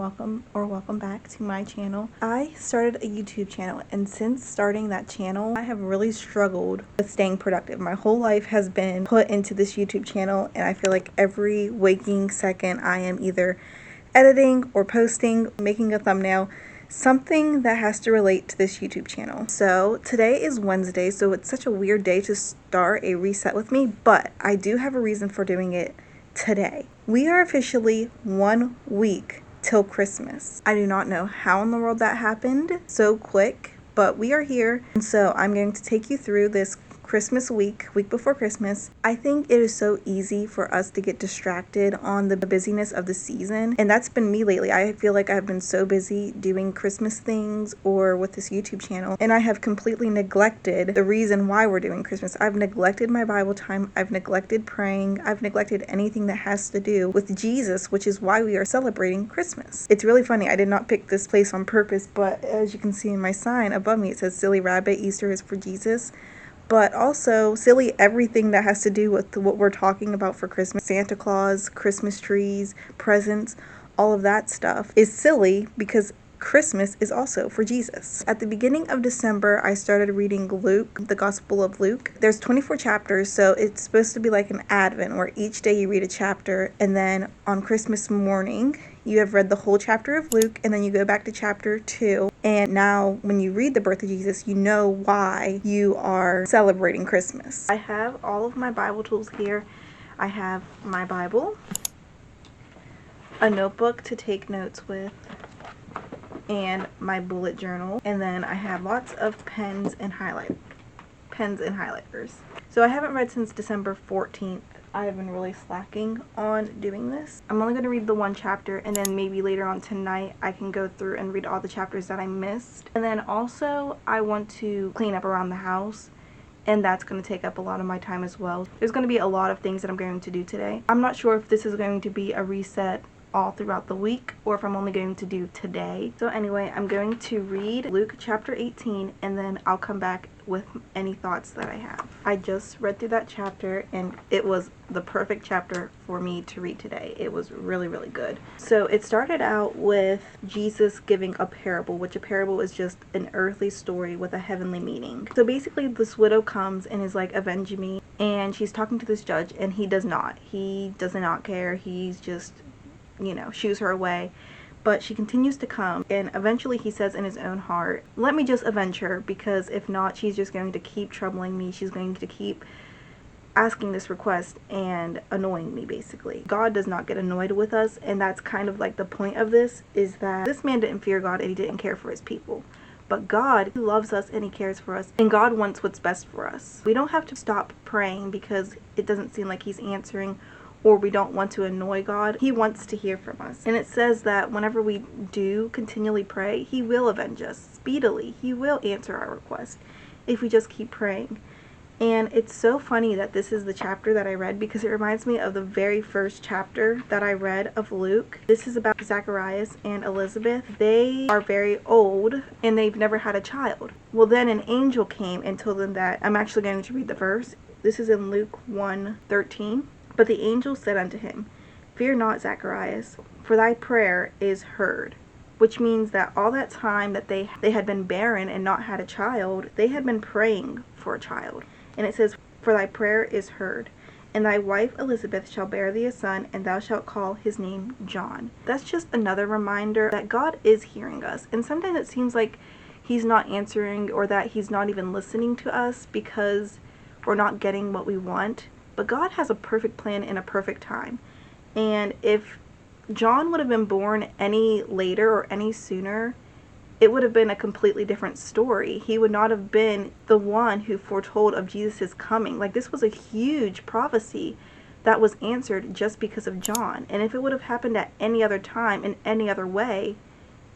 Welcome back to my channel. I started a YouTube channel, and since starting that channel I have really struggled with staying productive. My whole life has been put into this YouTube channel, and I feel like every waking second I am either editing or posting, making a thumbnail, something that has to relate to this YouTube channel. So today is Wednesday, so it's such a weird day to start a reset with me, but I do have a reason for doing it today. We are officially 1 week till Christmas. I do not know how in the world that happened so quick, but we are here. And so I'm going to take you through this Christmas week before Christmas. I think it is so easy for us to get distracted on the busyness of the season, and that's been me lately. I feel like I've been so busy doing Christmas things or with this YouTube channel, and I have completely neglected the reason why we're doing Christmas. I've neglected my Bible time, I've neglected praying, I've neglected anything that has to do with Jesus, which is why we are celebrating Christmas. It's really funny, I did not pick this place on purpose, but as you can see in my sign above me, it says Silly Rabbit, Easter is for Jesus. But also silly everything that has to do with what we're talking about for Christmas. Santa Claus, Christmas trees, presents, all of that stuff is silly because Christmas is also for Jesus. At the beginning of December, I started reading Luke, the Gospel of Luke. There's 24 chapters, so it's supposed to be like an Advent where each day you read a chapter, and then on Christmas morning, you have read the whole chapter of Luke, and then you go back to chapter 2. And now when you read the birth of Jesus, you know why you are celebrating Christmas. I have all of my Bible tools here. I have my Bible, a notebook to take notes with, and my bullet journal, and then I have lots of pens and highlighters. So I haven't read since December 14th. I have been really slacking on doing this. I'm only going to read the one chapter, and then maybe later on tonight I can go through and read all the chapters that I missed. And then also I want to clean up around the house, and that's going to take up a lot of my time as well. There's going to be a lot of things that I'm going to do today. I'm not sure if this is going to be a reset all throughout the week or if I'm only going to do today. So anyway, I'm going to read Luke chapter 18, and then I'll come back with any thoughts that I have. I just read through that chapter, and it was the perfect chapter for me to read today. It was really, really good. So it started out with Jesus giving a parable, which a parable is just an earthly story with a heavenly meaning. So basically this widow comes and is like, avenge me, and she's talking to this judge, and he does not care. He's just, shoos her away. But she continues to come, and eventually he says in his own heart, let me just avenge her, because if not, she's just going to keep troubling me. She's going to keep asking this request and annoying me, basically. God does not get annoyed with us, and that's kind of like the point of this, is that this man didn't fear God and he didn't care for his people. But God loves us and he cares for us, and God wants what's best for us. We don't have to stop praying because it doesn't seem like he's answering, or we don't want to annoy God. He wants to hear from us. And it says that whenever we do continually pray, he will avenge us speedily. He will answer our request if we just keep praying. And it's so funny that this is the chapter that I read, because it reminds me of the very first chapter that I read of Luke. This is about Zacharias and Elizabeth. They are very old and they've never had a child. Well, then an angel came and told them that, I'm actually going to read the verse. This is in Luke 1:13. But the angel said unto him, fear not, Zacharias, for thy prayer is heard. Which means that all that time that they had been barren and not had a child, they had been praying for a child. And it says, for thy prayer is heard, and thy wife Elizabeth shall bear thee a son, and thou shalt call his name John. That's just another reminder that God is hearing us. And sometimes it seems like he's not answering, or that he's not even listening to us because we're not getting what we want. But God has a perfect plan in a perfect time. And if John would have been born any later or any sooner, it would have been a completely different story. He would not have been the one who foretold of Jesus' coming. Like, this was a huge prophecy that was answered just because of John. And if it would have happened at any other time in any other way,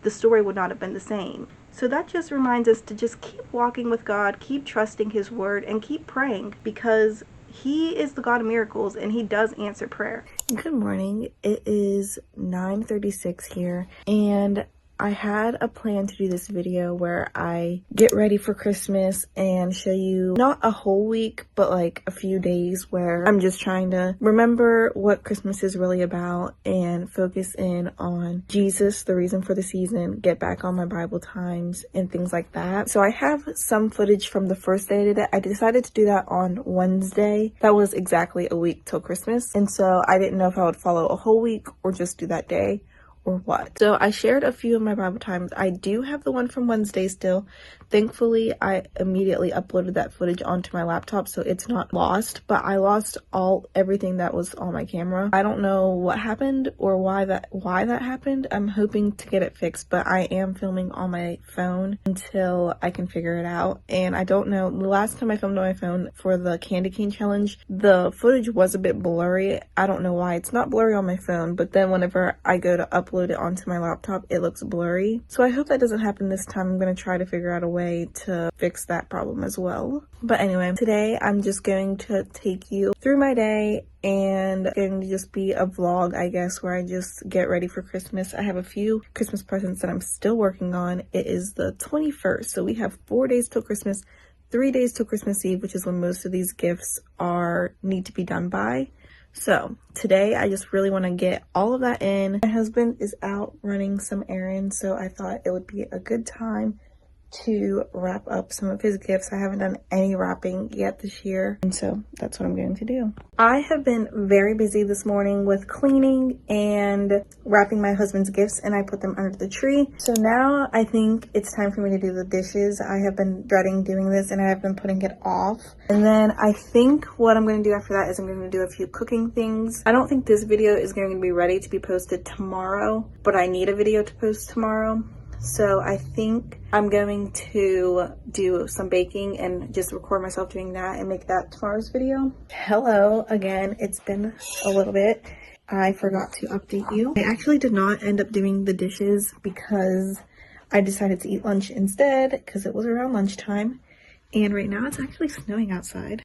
the story would not have been the same. So that just reminds us to just keep walking with God, keep trusting his word, and keep praying, because he is the God of miracles, and he does answer prayer. Good morning. It is 9:36 here, and I had a plan to do this video where I get ready for Christmas and show you not a whole week, but like a few days where I'm just trying to remember what Christmas is really about and focus in on Jesus, the reason for the season, get back on my Bible times and things like that. So I have some footage from the first day I did it. I decided to do that on Wednesday. That was exactly a week till Christmas. And so I didn't know if I would follow a whole week or just do that day or what. So I shared a few of my Bible times. I do have the one from Wednesday still. Thankfully, I immediately uploaded that footage onto my laptop, so it's not lost, but I lost everything that was on my camera. I don't know what happened or why that happened. I'm hoping to get it fixed, but I am filming on my phone until I can figure it out. And I don't know, the last time I filmed on my phone for the candy cane challenge, the footage was a bit blurry. I don't know why. It's not blurry on my phone, but then whenever I go to upload it onto my laptop, it looks blurry. So I hope that doesn't happen this time. I'm going to try to figure out a way to fix that problem as well. But anyway, today I'm just going to take you through my day and going to just be a vlog, I guess, where I just get ready for Christmas. I have a few Christmas presents that I'm still working on. It is the 21st, so we have 4 days till Christmas, 3 days till Christmas Eve, which is when most of these gifts need to be done by. So today I just really want to get all of that in. My husband is out running some errands, so I thought it would be a good time to wrap up some of his gifts. I haven't done any wrapping yet this year, and so that's what I'm going to do. I have been very busy this morning with cleaning and wrapping my husband's gifts, and I put them under the tree. So now I think it's time for me to do the dishes. I have been dreading doing this and I have been putting it off. And then I think what I'm going to do after that is I'm going to do a few cooking things. I don't think this video is going to be ready to be posted tomorrow, but I need a video to post tomorrow. So I think I'm going to do some baking and just record myself doing that and make that tomorrow's video. Hello again. It's been a little bit. I forgot to update you. I actually did not end up doing the dishes because I decided to eat lunch instead because it was around lunchtime. And right now it's actually snowing outside.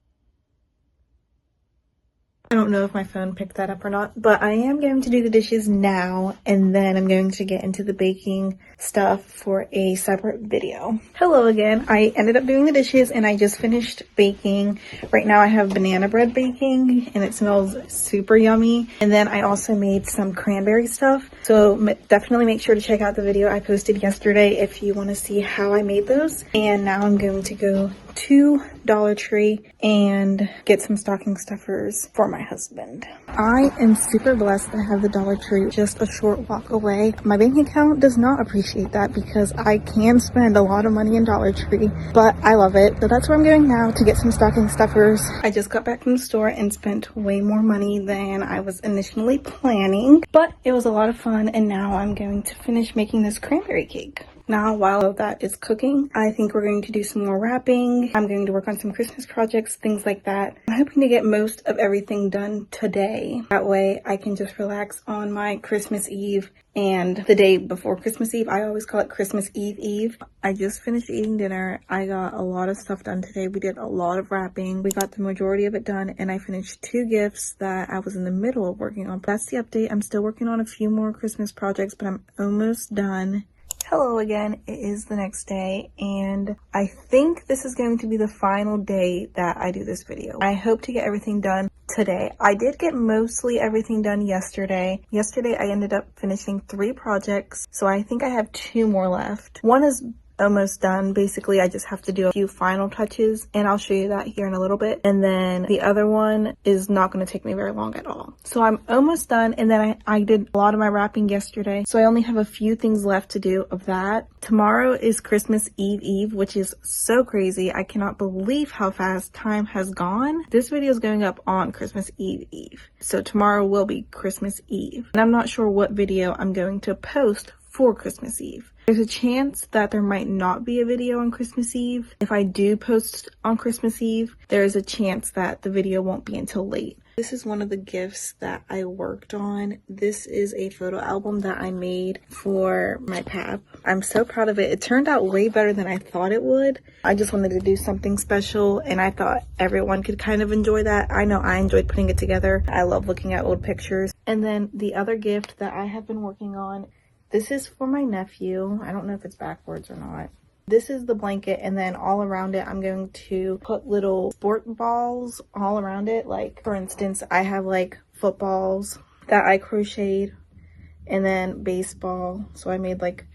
I don't know if my phone picked that up or not, but I am going to do the dishes now, and then I'm going to get into the baking stuff for a separate video. Hello again. I ended up doing the dishes and I just finished baking. Right now I have banana bread baking and it smells super yummy. And then I also made some cranberry stuff. So definitely make sure to check out the video I posted yesterday if you want to see how I made those. And now I'm going to go to Dollar Tree and get some stocking stuffers for my husband. I am super blessed to have the Dollar Tree just a short walk away. My bank account does not appreciate that because I can spend a lot of money in Dollar Tree, but I love it. So that's where I'm going now to get some stocking stuffers. I just got back from the store and spent way more money than I was initially planning, but it was a lot of fun, and now I'm going to finish making this cranberry cake. Now, while that is cooking, I think we're going to do some more wrapping. I'm going to work on some Christmas projects, things like that. I'm hoping to get most of everything done today. That way I can just relax on my Christmas Eve and the day before Christmas Eve. I always call it Christmas Eve. I just finished eating dinner. I got a lot of stuff done today. We did a lot of wrapping. We got the majority of it done, and I finished 2 gifts that I was in the middle of working on. That's the update. I'm still working on a few more Christmas projects, but I'm almost done. Hello again. It is the next day, and I think this is going to be the final day that I do this video. I hope to get everything done today. I did get mostly everything done yesterday. Yesterday I ended up finishing 3 projects, so I think I have 2 more left. One is almost done. Basically, I just have to do a few final touches, and I'll show you that here in a little bit. And then the other one is not going to take me very long at all. So I'm almost done, and then I did a lot of my wrapping yesterday, so I only have a few things left to do of that. Tomorrow is Christmas Eve, which is so crazy. I cannot believe how fast time has gone. This video is going up on Christmas Eve. So tomorrow will be Christmas Eve. And I'm not sure what video I'm going to post for Christmas Eve. There's a chance that there might not be a video on Christmas Eve. If I do post on Christmas Eve, there is a chance that the video won't be until late. This is one of the gifts that I worked on. This is a photo album that I made for my pap. I'm so proud of it. It turned out way better than I thought it would. I just wanted to do something special, and I thought everyone could kind of enjoy that. I know I enjoyed putting it together. I love looking at old pictures. And then the other gift that I have been working on This is for my nephew. I don't know if it's backwards or not. This is the blanket, and then all around it, I'm going to put little sport balls all around it. Like, for instance, I have like footballs that I crocheted, and then baseball. So I made like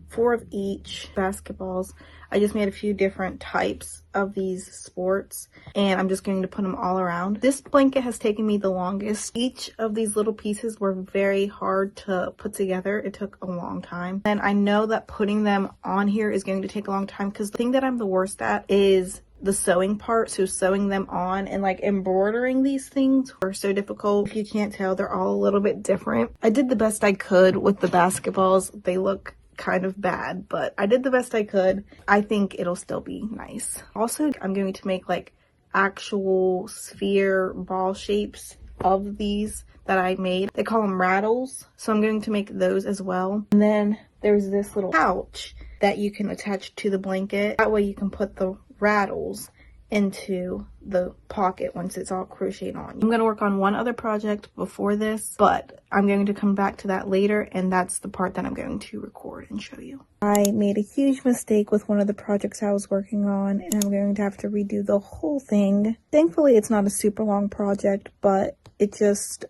4 of each. Basketballs. I just made a few different types of these sports, and I'm just going to put them all around. This blanket has taken me the longest. Each of these little pieces were very hard to put together. It took a long time, and I know that putting them on here is going to take a long time because the thing that I'm the worst at is the sewing part. So sewing them on and like embroidering these things are so difficult. If you can't tell, they're all a little bit different. I did the best I could with the basketballs. They look kind of bad, but I did the best I could. I think it'll still be nice. Also, I'm going to make like actual sphere ball shapes of these that I made. They call them rattles, so I'm going to make those as well. And then there's this little pouch that you can attach to the blanket. That way you can put the rattles into the pocket once it's all crocheted on. I'm going to work on one other project before this, but I'm going to come back to that later, and that's the part that I'm going to record and show you. I made a huge mistake with one of the projects I was working on, and I'm going to have to redo the whole thing. Thankfully, it's not a super long project, but it just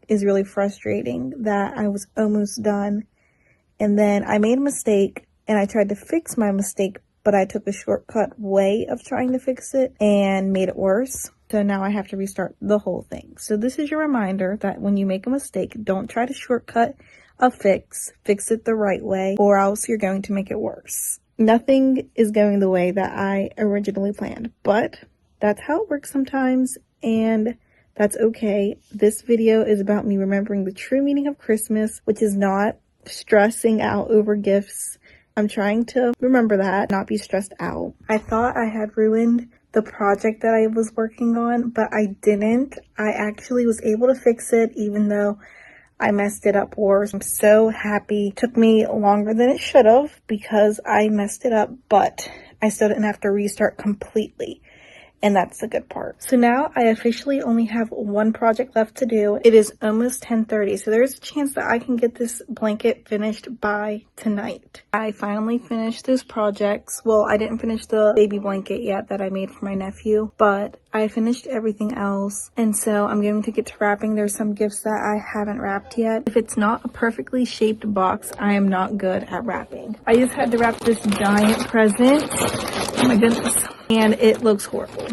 is really frustrating that I was almost done, and then I made a mistake, and I tried to fix my mistake, but I took a shortcut way of trying to fix it and made it worse. So now I have to restart the whole thing. So this is your reminder that when you make a mistake, don't try to shortcut a fix. Fix it the right way, or else you're going to make it worse. Nothing is going the way that I originally planned, but that's how it works sometimes, and that's okay. This video is about me remembering the true meaning of Christmas, which is not stressing out over gifts. I'm trying to remember that, not be stressed out. I thought I had ruined the project that I was working on, but I didn't. I actually was able to fix it, even though I messed it up worse. I'm so happy. It took me longer than it should have because I messed it up, but I still didn't have to restart completely. And that's the good part. So now I officially only have one project left to do. It is almost 10:30, so there's a chance that I can get this blanket finished by tonight. I finally finished this project. Well, I didn't finish the baby blanket yet that I made for my nephew, but I finished everything else. And so I'm going to get to wrapping. There's some gifts that I haven't wrapped yet. If it's not a perfectly shaped box, I am not good at wrapping. I just had to wrap this giant present. Oh my goodness. And it looks horrible.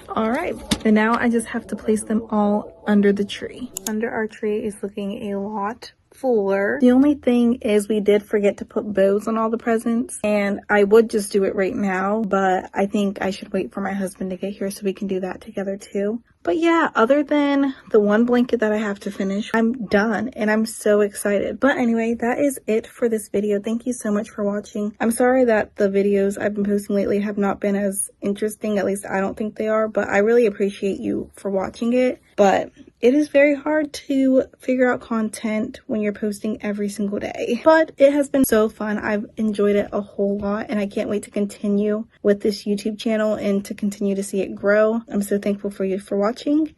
All right, and now I just have to place them all under the tree. Under our tree is looking a lot fuller. The only thing is we did forget to put bows on all the presents, and I would just do it right now, but I think I should wait for my husband to get here so we can do that together too. But yeah, other than the one blanket that I have to finish, I'm done and I'm so excited. But anyway, that is it for this video. Thank you so much for watching. I'm sorry that the videos I've been posting lately have not been as interesting, at least I don't think they are, but I really appreciate you for watching it. But it is very hard to figure out content when you're posting every single day. But it has been so fun. I've enjoyed it a whole lot, and I can't wait to continue with this YouTube channel and to continue to see it grow. I'm so thankful for you for watching,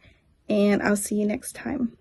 and I'll see you next time.